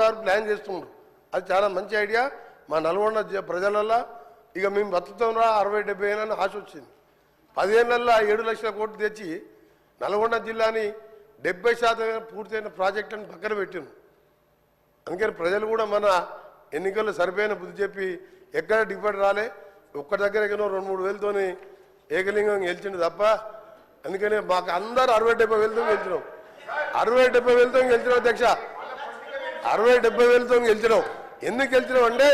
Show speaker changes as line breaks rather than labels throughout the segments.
గారు ప్లాన్ చేస్తున్నారు. అది చాలా మంచి ఐడియా. మా నల్గొండ ప్రజలల్లో ఇక మేము బతుకుతాంరా 60-70 ఏళ్ళని ఆశ వచ్చింది. 10 ఏళ్ళల్లో 7 లక్షల కోట్లు తెచ్చి నల్గొండ జిల్లాని 70% పూర్తయిన ప్రాజెక్ట్ అని పక్కన పెట్టింది. అందుకని ప్రజలు కూడా మన ఎన్నికల్లో సరిపోయిన బుద్ధి చెప్పి ఎక్కడ డిఫెక్ట్ రాలే. ఒక్క దగ్గర 2-3 వేలతోని ఏకలింగం గెలిచిండు తప్ప. అందుకని మాకు అందరూ 60-70 వేలతో గెలిచినాం. 60-70 వేలతో గెలిచినాం అధ్యక్ష. 60-70 వేలతో గెలిచినాం. ఎందుకు గెలిచినాం అంటే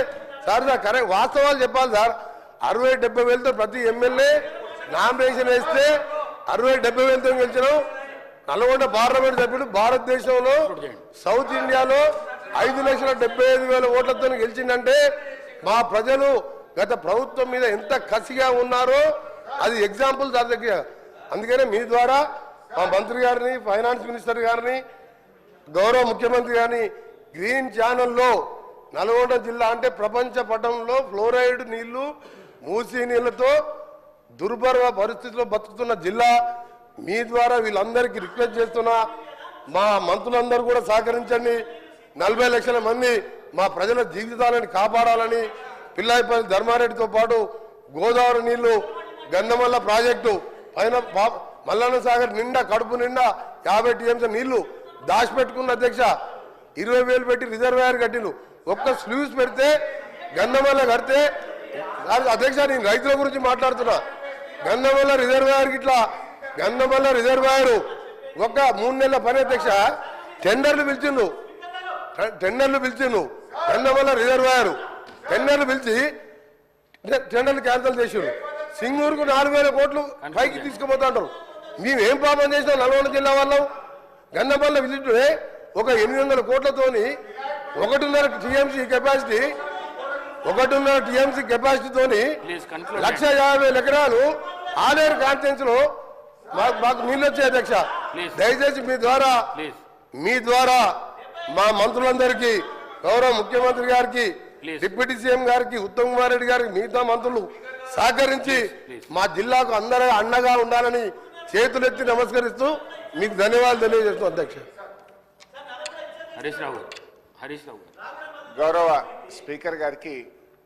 సార్ కరెక్ట్ వాస్తవాలు చెప్పాలి సార్. 60-70 వేలతో ప్రతి ఎమ్మెల్యే నామినేషన్ వేస్తే 60-70 వేలతో గెలిచినాం. నల్గొండ పార్లమెంట్ సభ్యుడు భారతదేశంలో సౌత్ ఇండియాలో 5,75,000 ఓట్లతో గెలిచిందంటే మా ప్రజలు గత ప్రభుత్వం మీద ఎంత కసిగా ఉన్నారో అది ఎగ్జాంపుల్ సార్ దగ్గర. అందుకనే మీ ద్వారా మా మంత్రి గారిని, ఫైనాన్స్ మినిస్టర్ గారిని, గౌరవ ముఖ్యమంత్రి గారిని గ్రీన్ ఛానల్లో నల్గొండ జిల్లా అంటే ప్రపంచ పటంలో ఫ్లోరైడ్ నీళ్లు, మూసీ నీళ్లతో దుర్భర పరిస్థితుల్లో బతుకుతున్న జిల్లా. మీ ద్వారా వీళ్ళందరికీ రిక్వెస్ట్ చేస్తున్నా, మా మంత్రులందరూ కూడా సహకరించండి. 40 లక్షల మంది మా ప్రజల జీవితాలను కాపాడాలని పిల్లాయిపల్లి ధర్మారెడ్డితో పాటు గోదావరి నీళ్లు, గంధమల్ల ప్రాజెక్టు పైన మల్లన్న సాగర్ నిండా కడుపు నిండా 50 టీఎంసీ నీళ్లు దాచిపెట్టుకున్న అధ్యక్ష. 20,000 పెట్టి రిజర్వాయర్ కట్టిను. ఒక్క స్లూస్ పెడితే గంధమల్ల కడితే అధ్యక్ష నేను రైతుల గురించి మాట్లాడుతున్నా. గంధమల్ల రిజర్వాయర్కి ఇట్లా గంధమల్ల రిజర్వాయర్ ఒక 3 నెలల పని అధ్యక్ష. టెండర్లు పిలిచిండు గంధమల్ల రిజర్వాయర్ టెండర్లు పిలిచి టెండర్లు క్యాన్సిల్ చేసారు. సింగూరుకు 4,000 కోట్లు పైకి తీసుకుపోతాంటారు. మేమేం పాపం చేసినాం నల్గొండ జిల్లా వాళ్ళం? గంధమల్ల విజిట్ ఒక 800 కోట్లతోని 1.5 టీఎంసీ కెపాసిటీ 1.5 టీఎంసీ కెపాసిటీతోని 1,50,000 ఎకరాలు ఆలేరు కాన్ఫరెన్స్ లో మాకు నీళ్ళు వచ్చాయి అధ్యక్ష. దయచేసి మీ ద్వారా మా మంత్రులందరికీ, గౌరవ ముఖ్యమంత్రి గారికి, డిప్యూటీ సీఎం గారికి, ఉత్తమ్ కుమార్ రెడ్డి గారికి, మిగతా మంత్రులు సహకరించి మా జిల్లాకు అందరూ అండగా ఉండాలని చేతులెత్తి నమస్కరిస్తూ మీకు ధన్యవాదాలు తెలియజేస్తున్నాం అధ్యక్ష.
హరీష్ రావు
గౌరవ స్పీకర్ గారికి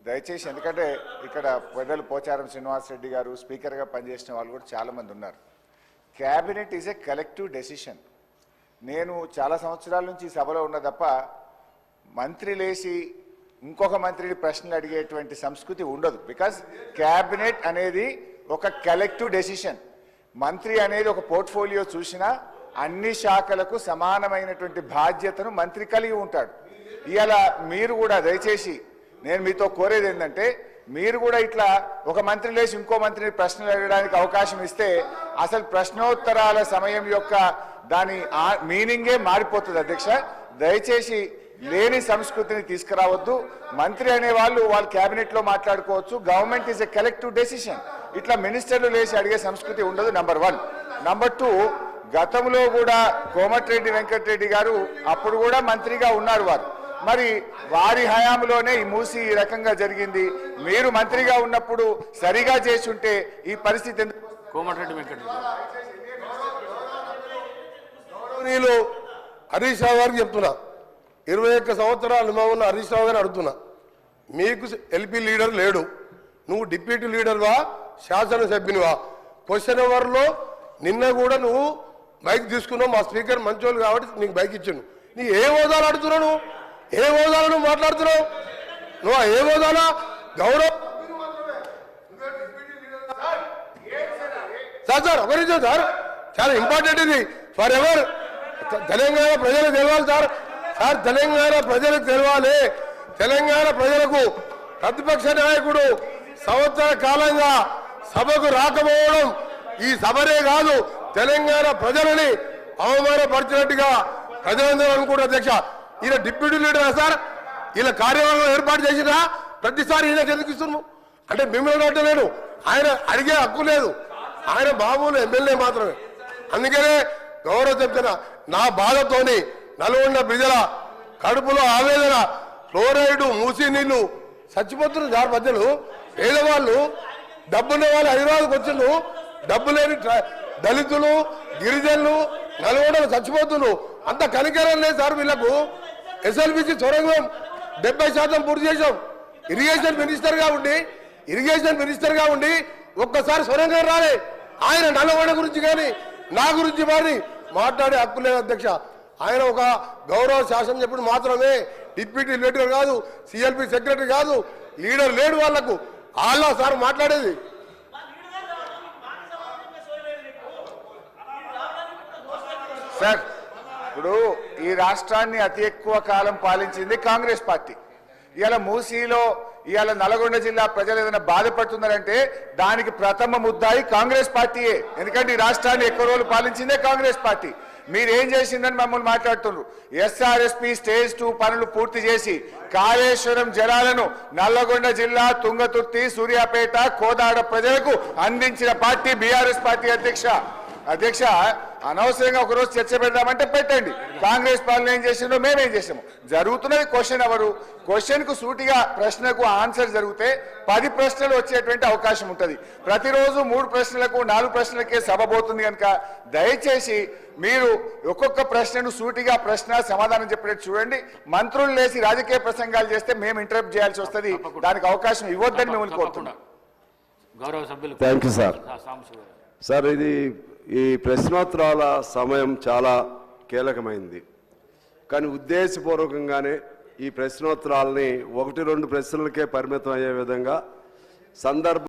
దయచేసి, ఎందుకంటే ఇక్కడ పెద్దలు పోచారం శ్రీనివాస్ రెడ్డి గారు స్పీకర్గా పనిచేసిన వాళ్ళు కూడా చాలామంది ఉన్నారు. Cabinet is a collective decision. నేను చాలా సంవత్సరాల నుంచి సభలో ఉన్న తప్ప మంత్రి లేచి ఇంకొక మంత్రిని ప్రశ్నలు అడిగేటువంటి సంస్కృతి ఉండదు. బికాజ్ క్యాబినెట్ అనేది ఒక కలెక్టివ్ డెసిషన్. మంత్రి అనేది ఒక పోర్ట్ఫోలియో చూసినా అన్ని శాఖలకు సమానమైనటువంటి బాధ్యతను మంత్రి కలిగి ఉంటాడు. ఇవాళ మీరు కూడా దయచేసి నేను మీతో కోరేది ఏంటంటే, మీరు కూడా ఇట్లా ఒక మంత్రి లేచి ఇంకో మంత్రిని ప్రశ్నలు అడగడానికి అవకాశం ఇస్తే అసలు ప్రశ్నోత్తరాల సమయం యొక్క దాని మీనింగే మారిపోతుంది అధ్యక్ష. దయచేసి లేని సంస్కృతిని తీసుకురావద్దు. మంత్రి అనే వాళ్ళు క్యాబినెట్లో మాట్లాడుకోవచ్చు. Government is a collective decision. ఇట్లా మినిస్టర్లు లేచి అడిగే సంస్కృతి ఉండదు. నంబర్ 1. నంబర్ 2, గతంలో కూడా కోమటిరెడ్డి వెంకటరెడ్డి గారు అప్పుడు కూడా మంత్రిగా ఉన్నారు వారు. మరి వారి హయాంలోనే ఈ మూసి ఈ రకంగా జరిగింది. మీరు మంత్రిగా ఉన్నప్పుడు సరిగా చేసి ఉంటే ఈ పరిస్థితి ఎందుకు?
కోమటిరెడ్డి వెంకటరెడ్డి
హరీష్ రావు గారికి చెప్తున్నా, 21 సంవత్సరాలు మా ఉన్న హరీష్ రావు గారిని అడుగుతున్నా, మీకు ఎల్పీ లీడర్ లేడు, నువ్వు డిప్యూటీ లీడర్వా, శాసనసభ్యునివా? క్వశ్చన్ అవర్లో నిన్న కూడా నువ్వు బైక్ తీసుకున్నావు. మా స్పీకర్ మంచోళ్ళు కాబట్టి నీకు బైక్ ఇచ్చాను. నీ ఏ హోదాలు అడుగుతున్నావు? నువ్వు ఏ హోదాలు నువ్వు మాట్లాడుతున్నావు? నువ్వు ఏ హోదాలా? గౌరవ్ సార్ ఒక నిమిషం సార్, చాలా ఇంపార్టెంట్ ఇది ఫర్ ఎవర్. తెలంగాణ ప్రజలకు తెలవాలి సార్. తెలంగాణ ప్రజలకు తెలవాలి. తెలంగాణ ప్రజలకు ప్రతిపక్ష నాయకుడు సంవత్సర కాలంగా సభకు రాకపోవడం ఈ సభనే కాదు, తెలంగాణ ప్రజలని అవమానపరిచినట్టుగా ప్రజలందరూ అనుకుంటారు అధ్యక్ష. ఈయన డిప్యూటీ లీడర్ సార్, ఈయన కార్యవర్గం ఏర్పాటు చేసినా ప్రతిసారి ఈయనకి ఎందుకు ఇస్తున్నాము అంటే మిమ్మల్ని అడగలేను, ఆయన అడిగే హక్కు లేదు, ఆయన మామూలు ఎమ్మెల్యే మాత్రమే. అందుకనే గౌరవ చెప్తున్నా, నా బాధతోని నల్గొండ ప్రజల కడుపులో ఆవేదన, ఫ్లోరైడ్ మూసీ నీళ్లు చచ్చిపోతున్నారు సార్. ప్రజలు పేదవాళ్ళు, డబ్బున్న వాళ్ళు హైదరాబాద్కి వచ్చిండ్రు, డబ్బు లేని దళితులు, గిరిజనులు నల్గొండలు చచ్చిపోతున్నారు. అంత కనికరం లేదు సార్ వీళ్ళకు. ఎస్ఎల్బిసి సొరంగం 70% పూర్తి చేశాం. ఇరిగేషన్ మినిస్టర్ గా ఉండి ఒక్కసారి సొరంగం రాలే. ఆయన నల్లగొండ గురించి కానీ నా గురించి మరి మాట్లాడే హక్కు లేదు అధ్యక్ష. ఆయన ఒక గౌరవ శాసనసభ్యుడు మాత్రమే, డిప్యూటీ లీడర్ కాదు, సిఎల్పి సెక్రటరీ కాదు, లీడర్ లేడు వాళ్లకు. వాళ్ళ సార్ మాట్లాడేది.
సార్ ఇప్పుడు ఈ రాష్ట్రాన్ని అతి ఎక్కువ కాలం పాలించింది కాంగ్రెస్ పార్టీ. ఇవాళ మూసీలో ఇవాళ నల్గొండ జిల్లా ప్రజలు ఏదైనా బాధపడుతున్నారంటే దానికి ప్రథమ ముద్దాయి కాంగ్రెస్ పార్టీయే. ఎందుకంటే ఈ రాష్ట్రాన్ని ఎక్కువ రోజులు పాలించిందే కాంగ్రెస్ పార్టీ. మీరేం చేసిందని మమ్మల్ని మాట్లాడుతున్నారు. ఎస్ఆర్ఎస్పి స్టేజ్ 2 పనులు పూర్తి చేసి కాళేశ్వరం జలాలను నల్లగొండ జిల్లా తుంగతుర్తి, సూర్యాపేట, కోదాడ ప్రజలకు అందించిన పార్టీ బీఆర్ఎస్ పార్టీ. అధ్యక్ష అనవసరంగా ఒకరోజు చర్చ పెడదామంటే పెట్టండి. కాంగ్రెస్ పాలన ఏం చేసిందో మేమేం చేసాము. జరుగుతున్నది క్వశ్చన్ అవరు. క్వశ్చన్కు సూటిగా ప్రశ్నకు ఆన్సర్ జరిగితే 10 ప్రశ్నలు వచ్చేటువంటి అవకాశం ఉంటుంది. ప్రతిరోజు 3 ప్రశ్నలకు 4 ప్రశ్నలకే సభ పోతుంది కనుక దయచేసి మీరు ఒక్కొక్క ప్రశ్నను సూటిగా ప్రశ్న సమాధానం చెప్పేట్టు చూడండి. మంత్రులు లేచి రాజకీయ ప్రసంగాలు చేస్తే మేము ఇంటరప్ట్ చేయాల్సి వస్తుంది. దానికి అవకాశం ఇవ్వద్దని మిమ్మల్ని కోరుతున్నాం.
గౌరవ సభ్యులు.
Thank you sir.
Sambasivarao.
Sir, ఈ ప్రశ్నోత్తరాల సమయం చాలా కీలకమైంది. కానీ ఉద్దేశపూర్వకంగానే ఈ ప్రశ్నోత్తరాలని 1-2 ప్రశ్నలకే పరిమితం అయ్యే విధంగా సందర్భం